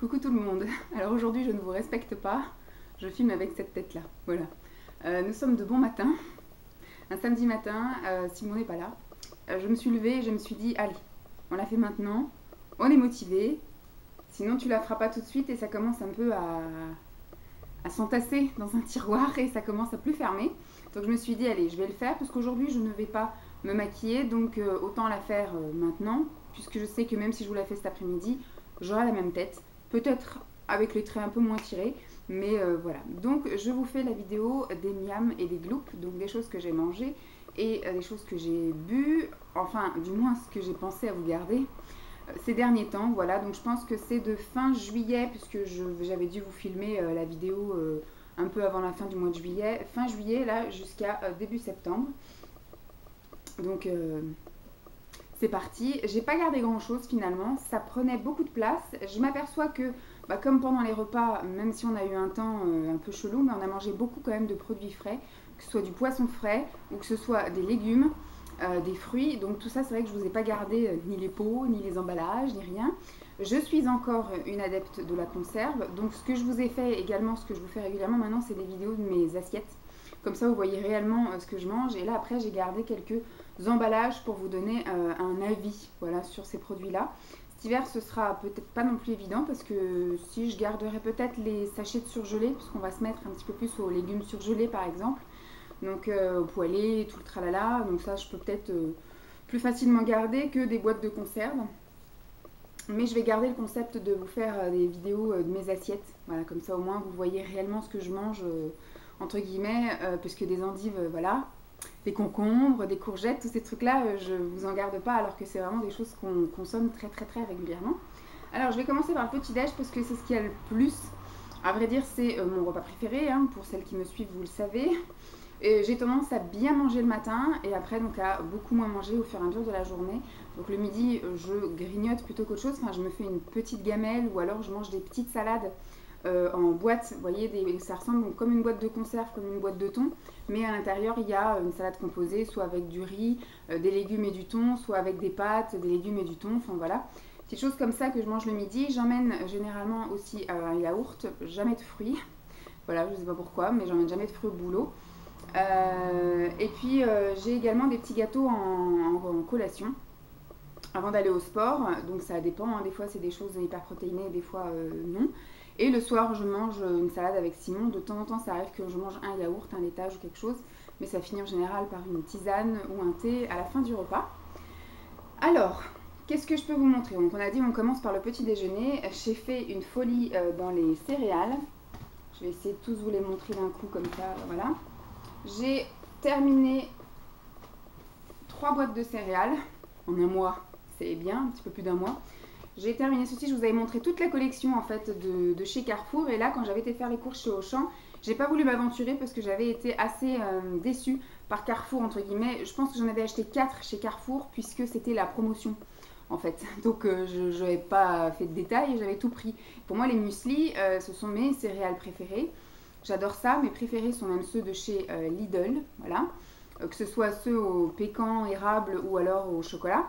Coucou tout le monde. Alors aujourd'hui je ne vous respecte pas, je filme avec cette tête là, voilà. Nous sommes de bon matin, un samedi matin, Simon n'est pas là. Je me suis levée et je me suis dit allez, on la fait maintenant, on est motivé, sinon tu la feras pas tout de suite et ça commence un peu à s'entasser dans un tiroir et ça commence à plus fermer. Donc je me suis dit allez, je vais le faire parce qu'aujourd'hui je ne vais pas me maquiller, donc autant la faire maintenant, puisque je sais que même si je vous la fais cet après-midi, j'aurai la même tête. Peut-être avec les traits un peu moins tirés, mais voilà. Donc je vous fais la vidéo des miams et des gloops, donc des choses que j'ai mangées et des choses que j'ai bu, enfin du moins ce que j'ai pensé à vous garder ces derniers temps. Voilà, donc je pense que c'est de fin juillet, puisque j'avais dû vous filmer la vidéo un peu avant la fin du mois de juillet, fin juillet là jusqu'à début septembre. Donc c'est parti. J'ai pas gardé grand chose finalement, ça prenait beaucoup de place. Je m'aperçois que comme pendant les repas, même si on a eu un temps un peu chelou, mais on a mangé beaucoup quand même de produits frais, que ce soit du poisson frais ou que ce soit des légumes, des fruits. Donc tout ça, c'est vrai que je vous ai pas gardé ni les pots, ni les emballages, ni rien. Je suis encore une adepte de la conserve. Donc ce que je vous ai fait également, ce que je vous fais régulièrement maintenant, c'est des vidéos de mes assiettes. Comme ça, vous voyez réellement ce que je mange. Et là, après, j'ai gardé quelques emballages pour vous donner un avis, voilà, sur ces produits-là. Cet hiver, ce sera peut-être pas non plus évident parce que si je garderai peut-être les sachets de surgelés, parce qu'on va se mettre un petit peu plus aux légumes surgelés, par exemple. Donc, au poêlé, tout le tralala. Donc ça, je peux peut-être plus facilement garder que des boîtes de conserve. Mais je vais garder le concept de vous faire des vidéos de mes assiettes. Voilà, comme ça, au moins, vous voyez réellement ce que je mange entre guillemets, puisque des endives, voilà, des concombres, des courgettes, tous ces trucs-là, je vous en garde pas, alors que c'est vraiment des choses qu'on consomme très très très régulièrement. Alors je vais commencer par le petit-déj parce que c'est ce qu'il y a le plus. À vrai dire, c'est mon repas préféré, hein, pour celles qui me suivent, vous le savez. J'ai tendance à bien manger le matin et après donc à beaucoup moins manger au fur et à mesure de la journée. Donc le midi, je grignote plutôt qu'autre chose, enfin je me fais une petite gamelle ou alors je mange des petites salades en boîte, vous voyez, ça ressemble donc comme une boîte de conserve, comme une boîte de thon, mais à l'intérieur il y a une salade composée, soit avec du riz, des légumes et du thon, soit avec des pâtes, des légumes et du thon, enfin voilà. Petites choses comme ça que je mange le midi. J'emmène généralement aussi un yaourt, jamais de fruits, voilà, je sais pas pourquoi, mais j'emmène jamais de fruits au boulot. Et puis j'ai également des petits gâteaux en collation avant d'aller au sport, donc ça dépend, hein. Des fois c'est des choses hyper protéinées, des fois non. Et le soir, je mange une salade avec Simon. De temps en temps, ça arrive que je mange un yaourt, un laitage ou quelque chose. Mais ça finit en général par une tisane ou un thé à la fin du repas. Alors, qu'est-ce que je peux vous montrer? Donc, on a dit on commence par le petit déjeuner. J'ai fait une folie dans les céréales. Je vais essayer de tous vous les montrer d'un coup comme ça. Voilà. J'ai terminé 3 boîtes de céréales en un mois. C'est bien, un petit peu plus d'un mois. J'ai terminé ceci, je vous avais montré toute la collection en fait de chez Carrefour. Et là, quand j'avais été faire les courses chez Auchan, j'ai pas voulu m'aventurer parce que j'avais été assez déçue par Carrefour, entre guillemets. Je pense que j'en avais acheté 4 chez Carrefour puisque c'était la promotion en fait. Donc je n'avais pas fait de détails, j'avais tout pris. Pour moi, les muesli, ce sont mes céréales préférées. J'adore ça. Mes préférés sont même ceux de chez Lidl, voilà. Que ce soit ceux au pécan, érable ou alors au chocolat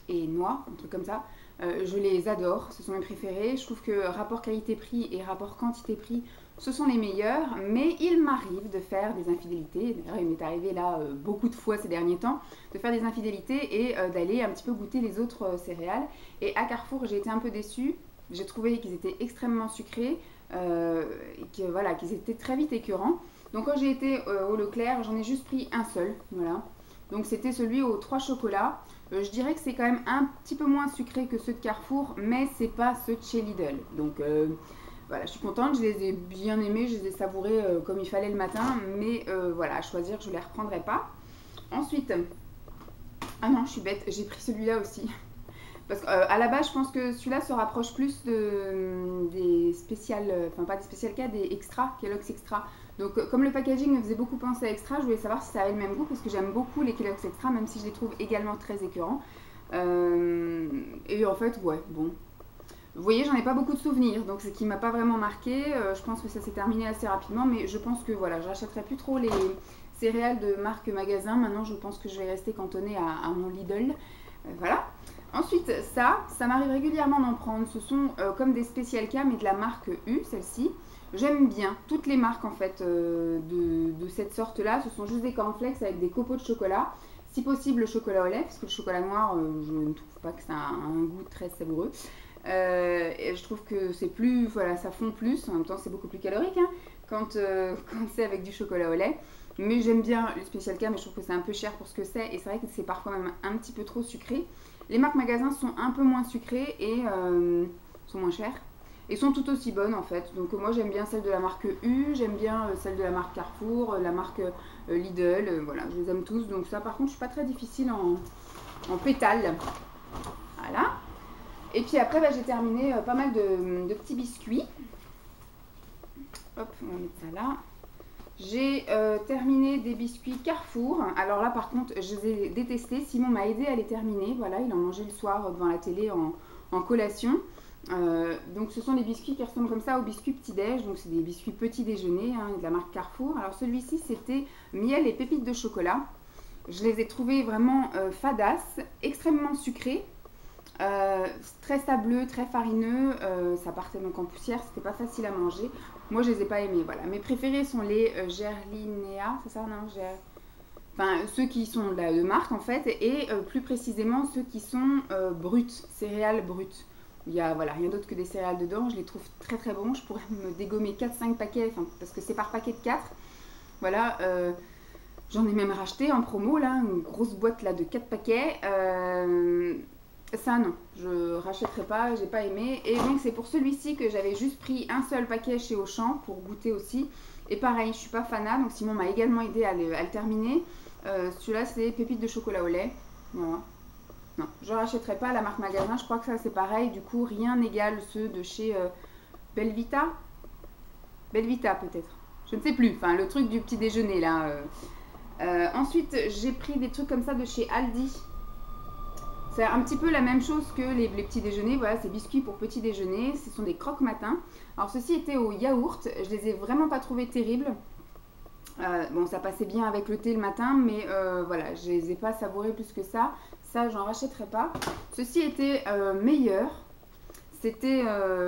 et noix, un truc comme ça. Je les adore, ce sont mes préférés. Je trouve que rapport qualité-prix et rapport quantité-prix, ce sont les meilleurs. Mais il m'arrive de faire des infidélités. D'ailleurs, il m'est arrivé là beaucoup de fois ces derniers temps de faire des infidélités et d'aller un petit peu goûter les autres céréales. Et à Carrefour, j'ai été un peu déçue. J'ai trouvé qu'ils étaient extrêmement sucrés et que, voilà, qu'ils étaient très vite écœurants. Donc quand j'ai été au Leclerc, j'en ai juste pris un seul, voilà. Donc c'était celui aux 3 chocolats. Je dirais que c'est quand même un petit peu moins sucré que ceux de Carrefour, mais c'est pas ceux de chez Lidl. Donc voilà, je suis contente, je les ai bien aimés, je les ai savourés comme il fallait le matin, mais voilà, à choisir, je ne les reprendrai pas. Ensuite, ah non, je suis bête, j'ai pris celui-là aussi. Parce qu'à la base, je pense que celui-là se rapproche plus des spéciales, enfin pas des spéciales cas, des extras, Kellogg's Extra. Donc comme le packaging me faisait beaucoup penser à Extra, je voulais savoir si ça avait le même goût parce que j'aime beaucoup les Kellogg's Extra, même si je les trouve également très écœurants. Et en fait, ouais, bon. Vous voyez, j'en ai pas beaucoup de souvenirs, donc ce qui m'a pas vraiment marqué. Je pense que ça s'est terminé assez rapidement, mais je pense que voilà, je rachèterai plus trop les céréales de marque magasin. Maintenant, je pense que je vais rester cantonnée à mon Lidl. Voilà. Ensuite, ça m'arrive régulièrement d'en prendre. Ce sont comme des Special K, mais de la marque U, celle-ci. J'aime bien toutes les marques en fait de cette sorte-là. Ce sont juste des cornflakes avec des copeaux de chocolat. Si possible, le chocolat au lait, parce que le chocolat noir, je ne trouve pas que ça a un goût très savoureux. Et je trouve que c'est plus, voilà, ça fond plus. En même temps, c'est beaucoup plus calorique hein, quand c'est avec du chocolat au lait. Mais j'aime bien le Special K, mais je trouve que c'est un peu cher pour ce que c'est. Et c'est vrai que c'est parfois même un petit peu trop sucré. Les marques magasins sont un peu moins sucrées et sont moins chères. Et sont tout aussi bonnes en fait. Donc moi j'aime bien celle de la marque U, j'aime bien celle de la marque Carrefour, la marque Lidl, voilà, je les aime tous. Donc ça par contre je suis pas très difficile en pétales. Voilà. Et puis après bah, j'ai terminé pas mal de petits biscuits. Hop, on va mettre ça là. J'ai terminé des biscuits Carrefour. Alors là par contre je les ai détestés. Simon m'a aidé à les terminer. Voilà, il en mangeait le soir devant la télé en collation. Donc ce sont des biscuits qui ressemblent comme ça aux biscuits petit-déj. Donc c'est des biscuits petit déjeuner hein, de la marque Carrefour. Alors celui-ci c'était miel et pépites de chocolat. Je les ai trouvés vraiment fadasses, extrêmement sucrés. Très sableux, très farineux, ça partait donc en poussière, c'était pas facile à manger. Moi je les ai pas aimés, voilà. Mes préférés sont les Gerlinéa, c'est ça non Enfin ceux qui sont de marque en fait, et plus précisément ceux qui sont bruts, céréales brutes. Il y a voilà, rien d'autre que des céréales dedans, je les trouve très très bons, je pourrais me dégommer 4-5 paquets, parce que c'est par paquet de 4. Voilà, j'en ai même racheté en promo là, une grosse boîte là de 4 paquets. Ça non, je rachèterai pas, j'ai pas aimé. Et donc c'est pour celui-ci que j'avais juste pris un seul paquet chez Auchan pour goûter aussi. Et pareil, je suis pas fanat, donc Simon m'a également aidé à le terminer. Celui-là c'est pépites de chocolat au lait. Voilà. Non, je rachèterai pas la marque magasin, je crois que ça c'est pareil. Du coup rien n'égale ceux de chez Belvita. Belvita peut-être. Je ne sais plus, enfin le truc du petit déjeuner là. Ensuite j'ai pris des trucs comme ça de chez Aldi. C'est un petit peu la même chose que les petits déjeuners, voilà, c'est biscuits pour petit déjeuner, ce sont des croque-matins. Alors ceux-ci étaient au yaourt, je les ai vraiment pas trouvés terribles. Bon, ça passait bien avec le thé le matin, mais voilà, je les ai pas savourés plus que ça. Ça, j'en rachèterai pas. Ceci était meilleur. C'était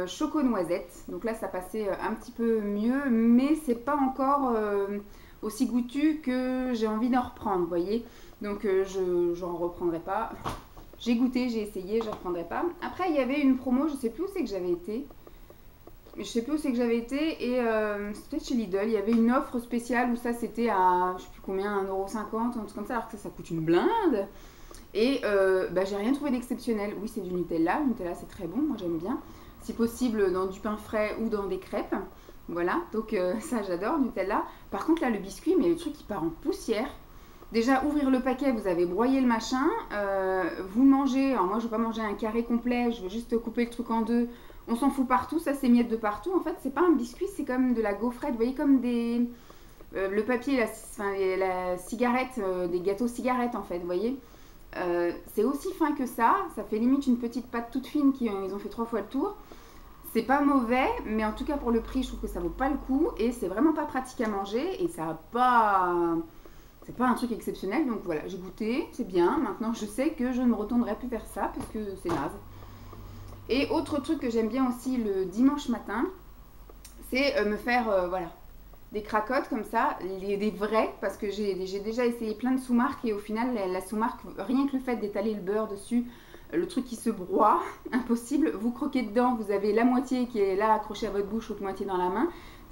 choco-noisette. Donc là, ça passait un petit peu mieux, mais c'est pas encore aussi goûtu que j'ai envie d'en reprendre, vous voyez. Donc j'en reprendrai pas. J'ai goûté, j'ai essayé, je ne reprendrai pas. Après, il y avait une promo, je ne sais plus où c'est que j'avais été. Et c'est c'était peut-être chez Lidl. Il y avait une offre spéciale où ça c'était à, je sais plus combien, 1,50 €, un truc comme ça, alors que ça coûte une blinde. Et bah, j'ai rien trouvé d'exceptionnel. Oui, c'est du Nutella. Le Nutella, c'est très bon, moi j'aime bien. Si possible, dans du pain frais ou dans des crêpes. Voilà, donc ça j'adore, Nutella. Par contre, là, le biscuit, mais le truc qui part en poussière. Déjà, ouvrir le paquet, vous avez broyé le machin, vous mangez, alors moi je ne vais pas manger un carré complet, je vais juste couper le truc en deux, on s'en fout partout, ça s'émiette de partout. En fait, c'est pas un biscuit, c'est comme de la gaufrette, vous voyez, comme des... le papier, la cigarette, des gâteaux cigarettes en fait, vous voyez. C'est aussi fin que ça fait limite une petite pâte toute fine, ils ont fait 3 fois le tour. C'est pas mauvais, mais en tout cas pour le prix, je trouve que ça vaut pas le coup, et c'est vraiment pas pratique à manger, et ça n'a pas... C'est pas un truc exceptionnel, donc voilà, j'ai goûté, c'est bien. Maintenant, je sais que je ne me retournerai plus vers ça, parce que c'est naze. Et autre truc que j'aime bien aussi le dimanche matin, c'est me faire, voilà, des cracottes comme ça, des vrais, parce que j'ai déjà essayé plein de sous-marques, et au final, la sous-marque, rien que le fait d'étaler le beurre dessus, le truc qui se broie, impossible. Vous croquez dedans, vous avez la moitié qui est là accrochée à votre bouche, l'autre moitié dans la main.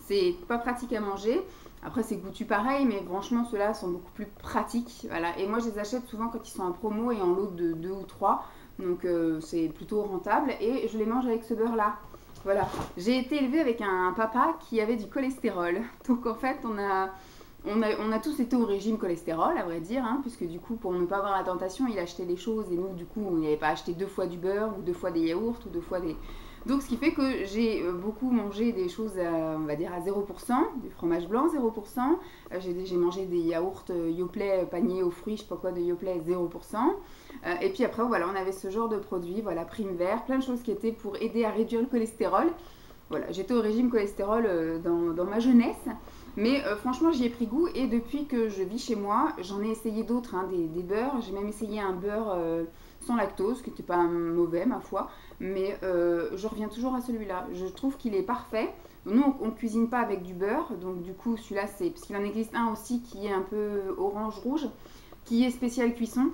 C'est pas pratique à manger. Après, c'est goûtu pareil, mais franchement, ceux-là sont beaucoup plus pratiques. Voilà. Et moi, je les achète souvent quand ils sont en promo et en lot de 2 ou 3. Donc, c'est plutôt rentable. Et je les mange avec ce beurre-là. Voilà. J'ai été élevée avec un papa qui avait du cholestérol. Donc, en fait, on a tous été au régime cholestérol, à vrai dire. Hein, puisque du coup, pour ne pas avoir la tentation, il achetait des choses. Et nous, du coup, on n'avait pas acheté 2 fois du beurre, ou 2 fois des yaourts, ou 2 fois des... Donc, ce qui fait que j'ai beaucoup mangé des choses, on va dire, à 0%, du fromage blanc 0%. J'ai mangé des yaourts Yoplait panier aux fruits, je sais pas quoi, de Yoplait 0%. Et puis après, voilà, on avait ce genre de produits, voilà, Prime Vert, plein de choses qui étaient pour aider à réduire le cholestérol. Voilà, j'étais au régime cholestérol dans ma jeunesse. Mais franchement, j'y ai pris goût, et depuis que je vis chez moi, j'en ai essayé d'autres, hein, des beurres. J'ai même essayé un beurre sans lactose, qui n'était pas mauvais ma foi, mais je reviens toujours à celui-là. Je trouve qu'il est parfait. Nous, on ne cuisine pas avec du beurre, donc du coup, celui-là, c'est... Parce qu'il en existe un aussi qui est un peu orange-rouge, qui est spécial cuisson.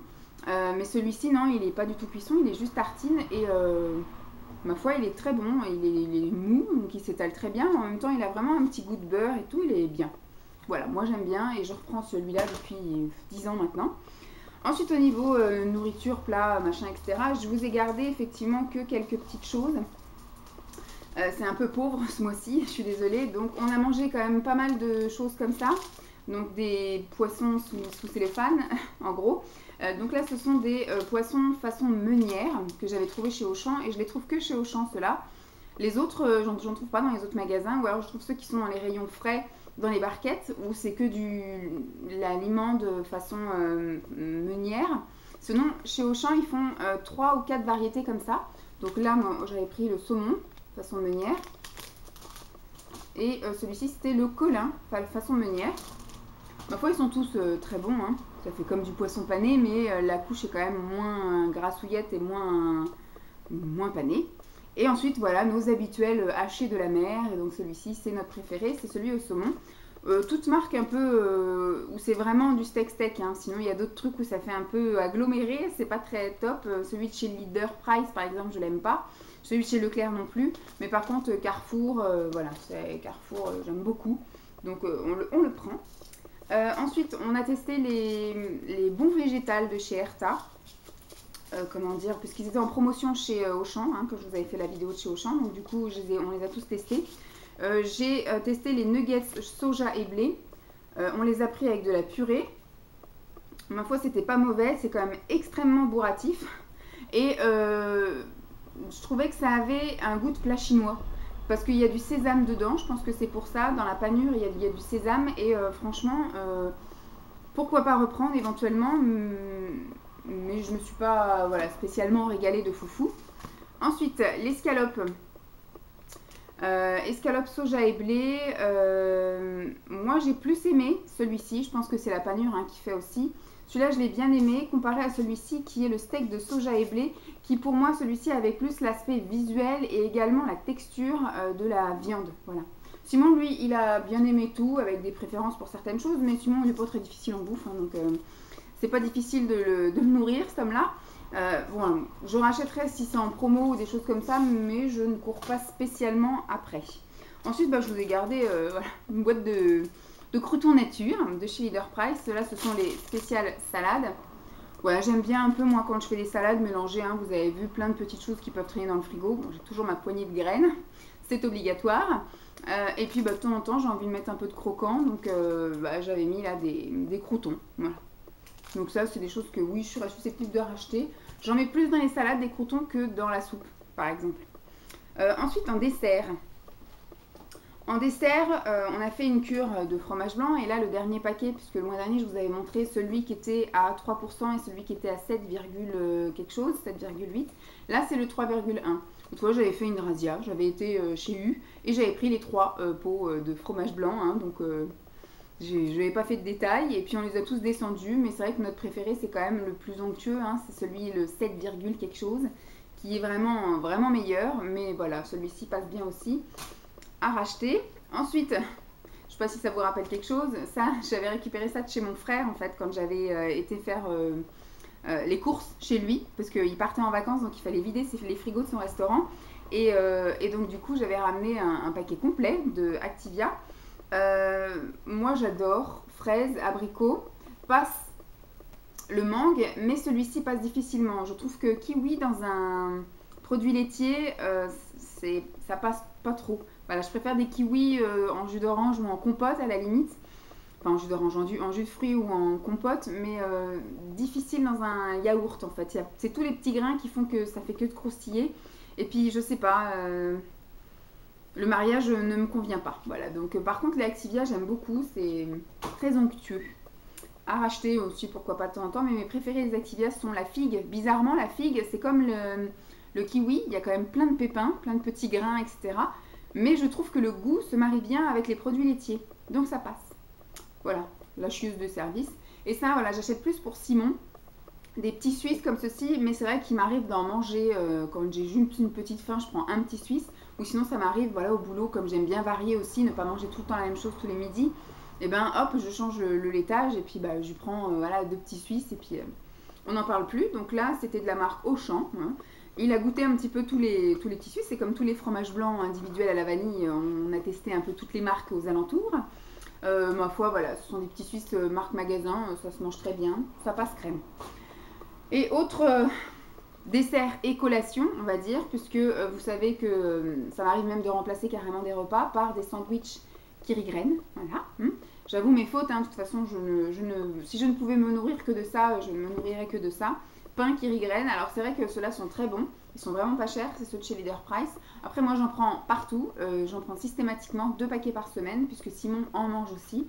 Mais celui-ci, non, il n'est pas du tout cuisson, il est juste tartine. Et ma foi, il est très bon, il est mou, donc il s'étale très bien. En même temps, il a vraiment un petit goût de beurre et tout, il est bien. Voilà, moi j'aime bien et je reprends celui-là depuis 10 ans maintenant. Ensuite, au niveau nourriture, plat, machin, etc., je vous ai gardé effectivement que quelques petites choses. C'est un peu pauvre ce mois-ci, je suis désolée. Donc, on a mangé quand même pas mal de choses comme ça. Donc, des poissons sous cellophane, en gros. Donc là, ce sont des poissons façon meunière que j'avais trouvé chez Auchan. Et je les trouve que chez Auchan, ceux-là. Les autres, j'en trouve pas dans les autres magasins. Ou alors, je trouve ceux qui sont dans les rayons frais, dans les barquettes, où c'est que l'aliment de façon meunière. Sinon, chez Auchan, ils font 3 ou 4 variétés comme ça. Donc là, moi, j'avais pris le saumon, façon meunière. Et celui-ci, c'était le colin, façon meunière. Ma foi, ils sont tous très bons. Hein. Ça fait comme du poisson pané, mais la couche est quand même moins grassouillette et moins panée. Et ensuite, voilà, nos habituels hachés de la mer. Et donc celui-ci, c'est notre préféré, c'est celui au saumon. Toute marque un peu où c'est vraiment du steak. Hein. Sinon, il y a d'autres trucs où ça fait un peu aggloméré. C'est pas très top. Celui de chez Leader Price, par exemple, je l'aime pas. Celui de chez Leclerc non plus. Mais par contre, Carrefour, voilà, Carrefour, j'aime beaucoup. Donc, on le prend. Ensuite, on a testé les bons végétales de chez Erta. Comment dire, puisqu'ils étaient en promotion chez Auchan, hein, que je vous avais fait la vidéo de chez Auchan. Donc, du coup, on les a tous testés. J'ai testé les nuggets soja et blé. On les a pris avec de la purée. Ma foi, c'était pas mauvais. C'est quand même extrêmement bourratif. Et je trouvais que ça avait un goût de plat chinois. Parce qu'il y a du sésame dedans. Je pense que c'est pour ça. Dans la panure, il y a du sésame. Et franchement, pourquoi pas reprendre éventuellement. Mais je me suis pas spécialement régalée de foufou. Ensuite, l'escalope. Escalope soja et blé, moi j'ai plus aimé celui-ci, je pense que c'est la panure qui fait aussi. Celui-là je l'ai bien aimé comparé à celui-ci qui est le steak de soja et blé, qui pour moi celui-ci avait plus l'aspect visuel et également la texture de la viande. Voilà. Simon lui il a bien aimé tout avec des préférences pour certaines choses, mais Simon il n'est pas très difficile en bouffe, hein, donc c'est pas difficile de le nourrir cet homme-là. Bon, je rachèterai si c'est en promo ou des choses comme ça, mais je ne cours pas spécialement après. Ensuite, je vous ai gardé une boîte de croûtons nature de chez Leader Price. Là, ce sont les spéciales salades. Voilà, j'aime bien un peu, moi, quand je fais des salades mélangées. Hein, vous avez vu plein de petites choses qui peuvent traîner dans le frigo. Bon, j'ai toujours ma poignée de graines, c'est obligatoire. Et puis, de temps en temps, j'ai envie de mettre un peu de croquant. Donc, j'avais mis là des croûtons. Voilà. Donc ça, c'est des choses que oui, je suis susceptible de racheter. J'en mets plus dans les salades des croûtons que dans la soupe, par exemple. Ensuite, en dessert. En dessert, on a fait une cure de fromage blanc. Et là, le dernier paquet, puisque le mois dernier, je vous avais montré celui qui était à 3% et celui qui était à 7, quelque chose, 7,8. Là, c'est le 3,1. Autrefois, j'avais fait une razzia. J'avais été chez U et j'avais pris les 3 pots de fromage blanc. Hein, donc... je n'avais pas fait de détails et puis on les a tous descendus, mais c'est vrai que notre préféré c'est quand même le plus onctueux, hein, c'est celui le 7, quelque chose qui est vraiment, vraiment meilleur, mais voilà, celui-ci passe bien aussi à racheter. Ensuite, je ne sais pas si ça vous rappelle quelque chose, ça j'avais récupéré ça de chez mon frère en fait quand j'avais été faire les courses chez lui, parce qu'il partait en vacances donc il fallait vider les frigos de son restaurant et donc du coup j'avais ramené un paquet complet de Activia. Moi j'adore fraise, abricot, passe le mangue, mais celui-ci passe difficilement. Je trouve que kiwi dans un produit laitier, ça passe pas trop. Voilà, je préfère des kiwis en jus d'orange ou en compote à la limite. Enfin en jus d'orange, en jus de fruits ou en compote, mais difficile dans un yaourt en fait. C'est tous les petits grains qui font que ça fait que de croustiller. Et puis je sais pas... le mariage ne me convient pas. Voilà, donc par contre les Activia j'aime beaucoup, c'est très onctueux. À racheter aussi, pourquoi pas de temps en temps, mais mes préférés des Activia sont la figue. Bizarrement, la figue, c'est comme le kiwi, il y a quand même plein de pépins, plein de petits grains, etc. Mais je trouve que le goût se marie bien avec les produits laitiers, donc ça passe. Voilà, la chieuse de service. Et ça, voilà, j'achète plus pour Simon. des petits Suisses comme ceci, mais c'est vrai qu'il m'arrive d'en manger quand j'ai juste une petite faim, je prends un petit Suisse, ou sinon ça m'arrive voilà, au boulot, comme j'aime bien varier aussi, ne pas manger tout le temps la même chose tous les midis, et ben hop, je change le laitage, et puis bah, je prends voilà, 2 petits Suisses, et puis on n'en parle plus. Donc là, c'était de la marque Auchan, hein. Il a goûté un petit peu tous les petits Suisses, c'est comme tous les fromages blancs individuels à la vanille, on a testé un peu toutes les marques aux alentours. Ma foi, voilà, ce sont des petits Suisses marque magasin, ça se mange très bien, ça passe crème. Et autre dessert et collation, on va dire, puisque vous savez que ça m'arrive même de remplacer carrément des repas par des sandwichs Kirigraine. Voilà. J'avoue mes fautes, hein, de toute façon, si je ne pouvais me nourrir que de ça, je ne me nourrirais que de ça. Pain Kirigraine, alors c'est vrai que ceux-là sont très bons, ils sont vraiment pas chers, c'est ceux de chez Leader Price. Après moi j'en prends partout, j'en prends systématiquement 2 paquets par semaine, puisque Simon en mange aussi.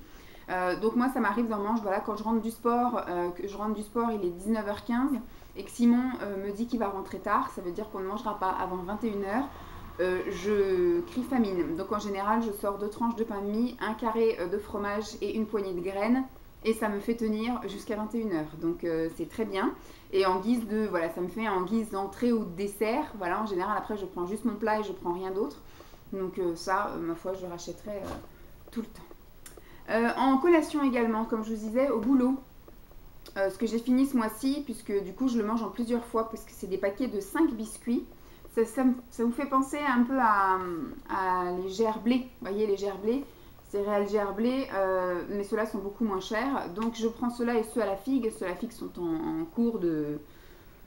Donc moi ça m'arrive d'en manger voilà, quand je rentre du sport, il est 19h15 et que Simon me dit qu'il va rentrer tard, ça veut dire qu'on ne mangera pas avant 21h. Je crie famine. Donc en général je sors 2 tranches de pain de mie, un carré de fromage et une poignée de graines et ça me fait tenir jusqu'à 21h. Donc c'est très bien. Et en guise de, voilà, ça me fait en guise d'entrée ou de dessert. Voilà, en général après je prends juste mon plat et je prends rien d'autre. Donc ça, ma foi, je rachèterai tout le temps. En collation également, comme je vous disais, au boulot, ce que j'ai fini ce mois-ci, puisque du coup je le mange en plusieurs fois, parce que c'est des paquets de 5 biscuits. Ça vous fait penser un peu à les gerblés, vous voyez les gerblés, céréales gerblées, mais ceux-là sont beaucoup moins chers. Donc je prends ceux-là et ceux à la figue. Ceux à la figue sont en cours de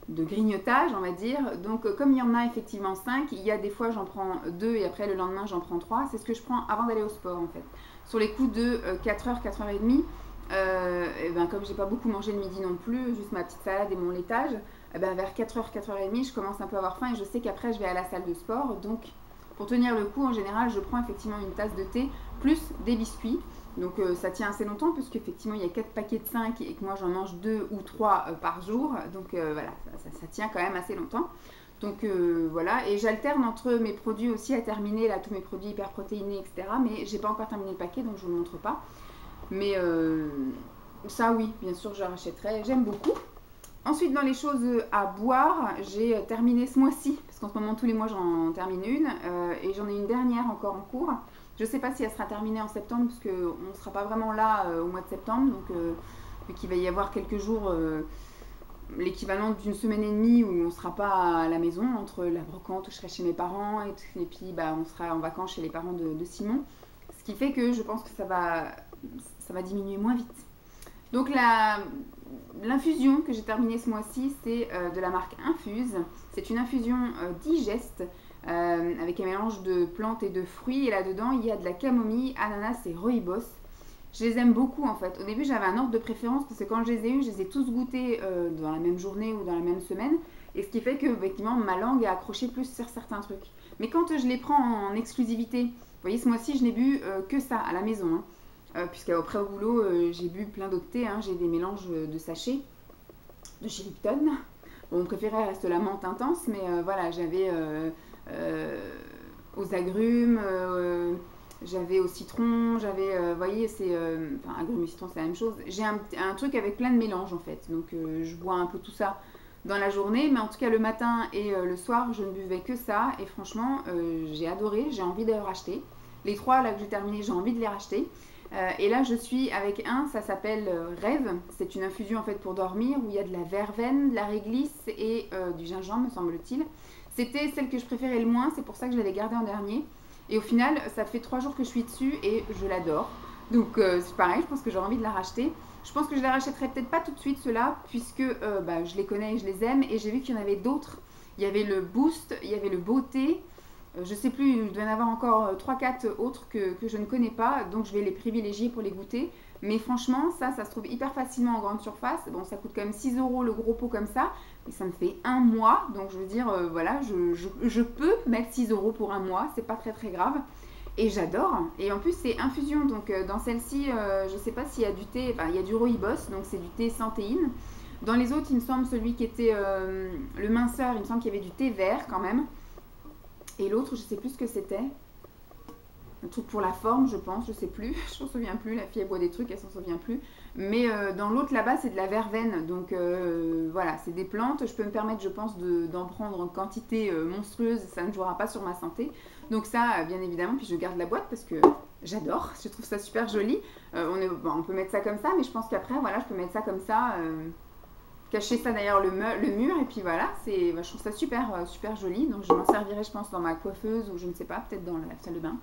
grignotage, on va dire. Donc comme il y en a effectivement 5, il y a des fois j'en prends 2 et après le lendemain j'en prends 3. C'est ce que je prends avant d'aller au sport en fait. Sur les coups de 4h, 4h30, et ben, comme j'ai pas beaucoup mangé le midi non plus, juste ma petite salade et mon laitage, et ben, vers 4h, 4h30, je commence un peu à avoir faim et je sais qu'après je vais à la salle de sport. Donc pour tenir le coup, en général, je prends effectivement une tasse de thé plus des biscuits. Donc ça tient assez longtemps puisqu'effectivement il y a 4 paquets de 5 et que moi j'en mange 2 ou 3 par jour. Donc voilà, ça tient quand même assez longtemps. Donc voilà, et j'alterne entre mes produits aussi à terminer, là tous mes produits hyper protéinés, etc. Mais j'ai pas encore terminé le paquet donc je vous le montre pas. Mais ça oui, bien sûr je rachèterai, j'aime beaucoup. Ensuite dans les choses à boire, j'ai terminé ce mois-ci, parce qu'en ce moment tous les mois j'en termine une, et j'en ai une dernière encore en cours. Je ne sais pas si elle sera terminée en septembre, parce qu'on ne sera pas vraiment là au mois de septembre, donc vu qu'il va y avoir quelques jours, l'équivalent d'une semaine et demie où on ne sera pas à la maison, entre la brocante où je serai chez mes parents, et puis bah, on sera en vacances chez les parents de Simon. Ce qui fait que je pense que ça va diminuer moins vite. Donc l'infusion que j'ai terminée ce mois-ci, c'est de la marque Infuse. C'est une infusion digeste avec un mélange de plantes et de fruits. Et là-dedans, il y a de la camomille, ananas et rooibos. Je les aime beaucoup en fait. Au début, j'avais un ordre de préférence parce que quand je les ai eus, je les ai tous goûtés dans la même journée ou dans la même semaine. Et ce qui fait que effectivement, ma langue a accroché plus sur certains trucs. Mais quand je les prends en exclusivité, vous voyez, ce mois-ci, je n'ai bu que ça à la maison. Puisqu'après au boulot, j'ai bu plein d'autres thés. J'ai des mélanges de sachets de chez Lipton. Bon, mon préféré reste la menthe intense, mais voilà, j'avais aux agrumes, j'avais au citron, j'avais, vous voyez, enfin, agrumes et citron, c'est la même chose. J'ai un truc avec plein de mélanges en fait. Donc, je bois un peu tout ça dans la journée, mais en tout cas, le matin et le soir, je ne buvais que ça. Et franchement, j'ai adoré, j'ai envie de le racheter. Les 3 là que j'ai terminé, j'ai envie de les racheter. Et là je suis avec ça s'appelle Rêve, c'est une infusion en fait pour dormir où il y a de la verveine, de la réglisse et du gingembre me semble-t-il. C'était celle que je préférais le moins, c'est pour ça que je l'avais gardée en dernier. Et au final ça fait 3 jours que je suis dessus et je l'adore. Donc c'est pareil, je pense que j'aurais envie de la racheter. Je pense que je la rachèterai peut-être pas tout de suite ceux-là puisque je les connais et je les aime. Et j'ai vu qu'il y en avait d'autres. Il y avait le Boost, il y avait le Beauté. Je sais plus, il doit y en avoir encore 3-4 autres que je ne connais pas, donc je vais les privilégier pour les goûter. Mais franchement, ça se trouve hyper facilement en grande surface. Bon, ça coûte quand même 6 € le gros pot comme ça, et ça me fait un mois. Donc je veux dire, voilà, je peux mettre 6 € pour un mois, c'est pas très très grave. Et j'adore. Et en plus, c'est infusion, donc dans celle-ci, je sais pas s'il y a du thé, enfin il y a du rooibos, donc c'est du thé sans théine. Dans les autres, il me semble, celui qui était le minceur, il me semble qu'il y avait du thé vert quand même. Et l'autre, je sais plus ce que c'était. un truc pour la forme, je pense, je sais plus, je m'en souviens plus. La fille elle boit des trucs, elle s'en souvient plus. Mais dans l'autre là-bas, c'est de la verveine, donc voilà, c'est des plantes. Je peux me permettre, je pense, d'en prendre en quantité monstrueuse, ça ne jouera pas sur ma santé. Donc ça, bien évidemment, puis je garde la boîte parce que j'adore, je trouve ça super joli. On peut mettre ça comme ça, mais je pense qu'après, voilà, je peux mettre ça comme ça. Cacher ça derrière le mur et puis voilà, je trouve ça super joli, donc je m'en servirai je pense dans ma coiffeuse ou je ne sais pas, peut-être dans la salle de bain.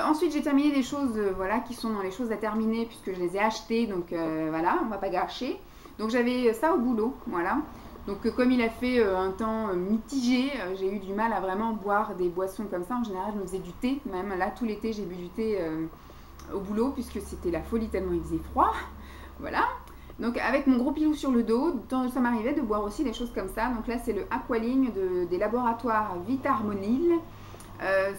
Ensuite j'ai terminé les choses voilà, qui sont dans les choses à terminer puisque je les ai achetées, donc voilà, on va pas gâcher. Donc j'avais ça au boulot, voilà. Donc comme il a fait un temps mitigé, j'ai eu du mal à vraiment boire des boissons comme ça. En général je me faisais du thé, même là tout l'été j'ai bu du thé au boulot puisque c'était la folie tellement il faisait froid, voilà. Donc avec mon gros pilou sur le dos, ça m'arrivait de boire aussi des choses comme ça. Donc là c'est le Aqualigne des laboratoires Vitarmonil.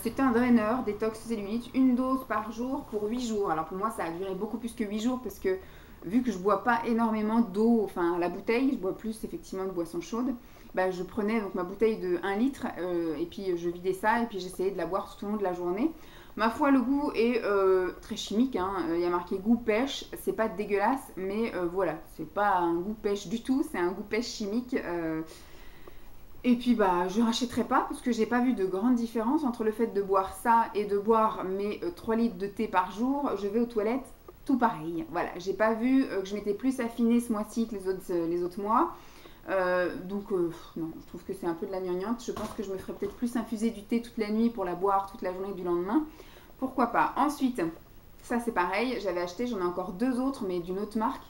C'est un draineur détox cellulite, une dose par jour pour 8 jours. Alors pour moi ça a duré beaucoup plus que 8 jours parce que vu que je bois pas énormément d'eau, enfin la bouteille, je bois plus effectivement de boissons chaudes. Bah, je prenais donc ma bouteille de 1 litre et puis je vidais ça et puis j'essayais de la boire tout au long de la journée. Ma foi, le goût est très chimique, hein. Il y a marqué goût pêche, c'est pas dégueulasse, mais voilà, c'est pas un goût pêche du tout, c'est un goût pêche chimique. Et puis bah je rachèterai pas parce que j'ai pas vu de grande différence entre le fait de boire ça et de boire mes 3 litres de thé par jour. Je vais aux toilettes, tout pareil. Voilà, j'ai pas vu que je m'étais plus affinée ce mois-ci que les autres mois. Donc non, je trouve que c'est un peu de la gnangnatte. Je pense que je me ferais peut-être plus infuser du thé toute la nuit pour la boire toute la journée du lendemain. Pourquoi pas. Ensuite, ça c'est pareil, j'avais acheté, j'en ai encore 2 autres mais d'une autre marque.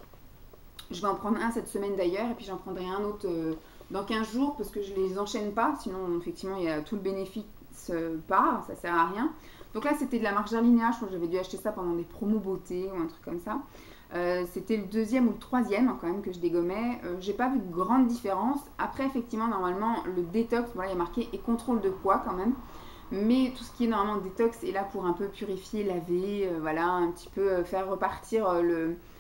Je vais en prendre un cette semaine d'ailleurs et puis j'en prendrai un autre dans 15 jours parce que je les enchaîne pas, sinon effectivement il y a tout le bénéfice part, ça sert à rien. Donc là c'était de la marque Jarlinia, je crois que j'avais dû acheter ça pendant des promos beauté ou un truc comme ça. C'était le 2e ou le 3e quand même que je dégommais. J'ai pas vu de grande différence. Après effectivement normalement le détox, voilà, il y a marqué et contrôle de poids quand même. Mais tout ce qui est normalement détox est là pour un peu purifier, laver, voilà, un petit peu faire repartir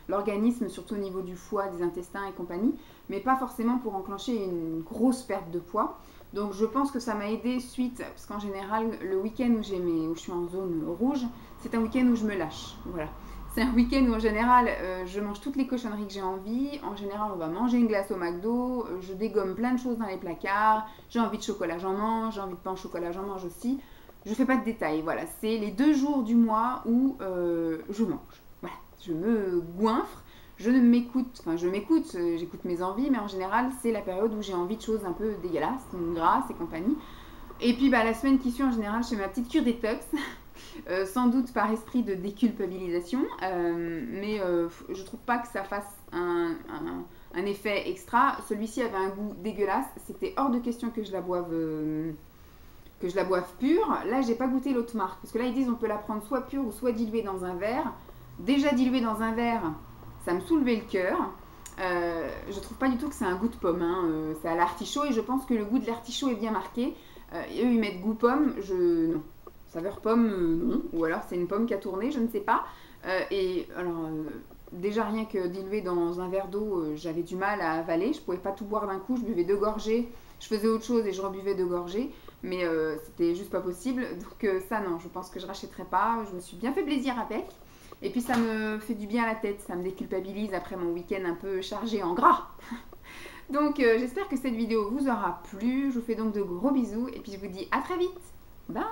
l'organisme, surtout au niveau du foie, des intestins et compagnie, mais pas forcément pour enclencher une grosse perte de poids. Donc je pense que ça m'a aidé suite, parce qu'en général, le week-end où je suis en zone rouge, c'est un week-end où je me lâche. Voilà. C'est un week-end où en général, je mange toutes les cochonneries que j'ai envie. En général, on va manger une glace au McDo, je dégomme plein de choses dans les placards, j'ai envie de chocolat, j'en mange, j'ai envie de pain au chocolat, j'en mange aussi. Je fais pas de détails, voilà. C'est les 2 jours du mois où je mange. Voilà. Je me goinfre, je m'écoute, j'écoute mes envies, mais en général, c'est la période où j'ai envie de choses un peu dégueulasses, grasses et compagnie. Et puis bah, la semaine qui suit, en général, je fais ma petite cure détox. Sans doute par esprit de déculpabilisation, mais je trouve pas que ça fasse un effet extra. Celui-ci avait un goût dégueulasse, c'était hors de question que je la boive pure. Là j'ai pas goûté l'autre marque, parce que là ils disent on peut la prendre soit pure ou soit diluée dans un verre. Déjà diluée dans un verre, ça me soulevait le cœur. Je trouve pas du tout que c'est un goût de pomme, hein. C'est à l'artichaut et je pense que le goût de l'artichaut est bien marqué. Eux ils mettent goût pomme, non. Saveur pomme, non. Ou alors c'est une pomme qui a tourné, je ne sais pas. Et alors, déjà rien que dilué dans un verre d'eau, j'avais du mal à avaler. Je ne pouvais pas tout boire d'un coup. Je buvais 2 gorgées. Je faisais autre chose et je rebuvais 2 gorgées. Mais c'était juste pas possible. Donc ça, non, je pense que je rachèterai pas. Je me suis bien fait plaisir avec. Et puis ça me fait du bien à la tête. Ça me déculpabilise après mon week-end un peu chargé en gras. Donc j'espère que cette vidéo vous aura plu. Je vous fais donc de gros bisous. Et puis je vous dis à très vite. Bye!